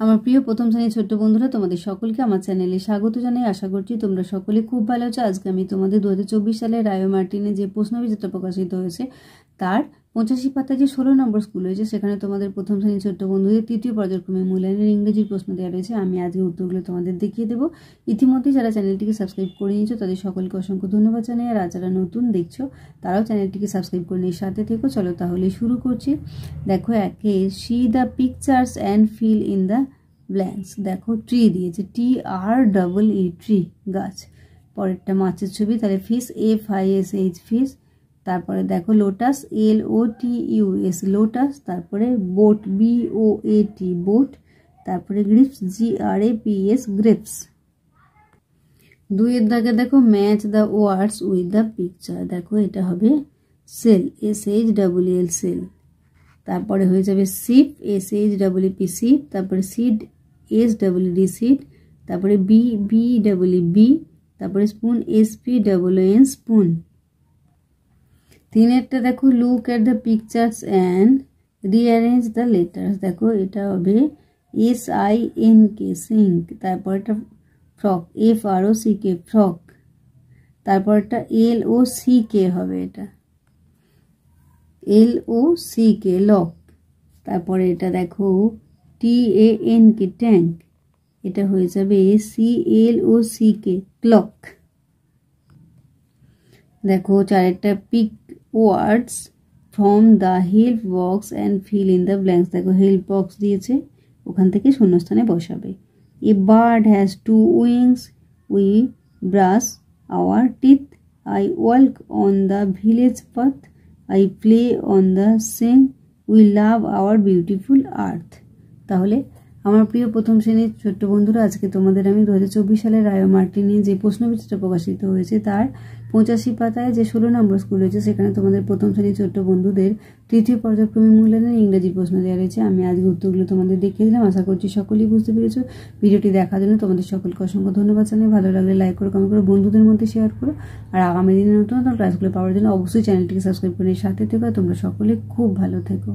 আমার প্রিয় প্রথম শ্রেণীর ছোট্ট বন্ধুরা, তোমাদের সকলকে আমার চ্যানেলে স্বাগত জানাই। আশা করছি তোমরা সকলে খুব ভালো আছো। আজকে আমি তোমাদের 2024 সালের রায়ো মার্টিনে যে প্রশ্নবিচিত্র প্রকাশিত হয়েছে তার 85 পাতায় যে 16 নম্বর স্কুল হয়েছে সেখানে তোমাদের প্রথম শ্রেণীর ছোট্ট বন্ধুদের তৃতীয় পর্যায়ক্রমে মূল্যায়নের ইংরেজির প্রশ্ন দেওয়া রয়েছে। আমি আজকে উত্তরগুলো তোমাদের দেখিয়ে দেবো। ইতিমধ্যে যারা চ্যানেলটিকে সাবস্ক্রাইব করে নিয়েছো তাদের সকলকে অসংখ্য ধন্যবাদ জানাই। আর যারা নতুন দেখছো তারাও চ্যানেলটিকে সাবস্ক্রাইব করে নিয়ে সাথে থেকো। চলো তাহলে শুরু করছি। দেখো একে C the pictures and fill in the blanks. দেখো ট্রি দিয়েছে, TREE ট্রি, গাছ। পরেরটা মাছের ছবি, তাহলে ফিশ, FISH ফিশ। তারপরে দেখো লোটাস, LOTUS লোটাস। তারপরে বোট, BOAT বোট। তারপরে গ্রিপস, GRAPS গ্রেপস। দুইয়ের দাগে দেখো match the words with the picture. দেখো এটা হবে সেল, SHEEL সেল। তারপরে হয়ে যাবে শিপ, SHEEP শিপ। তারপরে সিড, SWD সিড। তারপরে BBWB। তারপরে স্পুন, SPWN স্পুন। তিনেরটা দেখো look at the pictures and rearrange the letters. দেখো এটা হবে SINK সিঙ্ক। তারপর এটা ফ্রক, FROCK ফ্রক। তারপর এটা LOCK হবে, এটা LOCK লক। তারপরে এটা দেখো TANK ট্যাঙ্ক, এটা হয়ে যাবে CLOCK ক্লক। দেখো চারেরটা pick words from the help box and fill in the blanks. দেখো হেল্প বক্স দিয়েছে, ওখান থেকে শূন্যস্থানে বসাবে। A bird has 2 wings, we brush our teeth, I walk on the village path, I play on the swing, we love our beautiful earth. তাহলে আমার প্রিয় প্রথম শ্রেণীর ছোট্ট বন্ধুরা, আজকে তোমাদের আমি 2024 সালের রায়ো মার্টিনে যে প্রশ্নবিচিত্র প্রকাশিত হয়েছে তার 85 পাতায় যে 16 নম্বর স্কুল হয়েছে সেখানে তোমাদের প্রথম শ্রেণীর ছোট্ট বন্ধুদের তৃতীয় পর্যায়ক্রমে মূল্যায়নের ইংরেজি প্রশ্ন দেওয়া রয়েছে। আমি আজকে উত্তরগুলো তোমাদের দেখিয়ে দিলাম। আশা করছি সকলেই বুঝতে পেরেছো। ভিডিওটি দেখার জন্য তোমাদের সকলকে অসংখ্য ধন্যবাদ জানাই। ভালো লাগলে লাইক করো, কমেন্ট করো, বন্ধুদের মধ্যে শেয়ার করো। আর আগামী দিনে নতুন নতুন ক্লাসগুলো পাওয়ার জন্য অবশ্যই চ্যানেলটিকে সাবস্ক্রাইব করে সাথে থেকো। তোমরা সকলে খুব ভালো থেকো।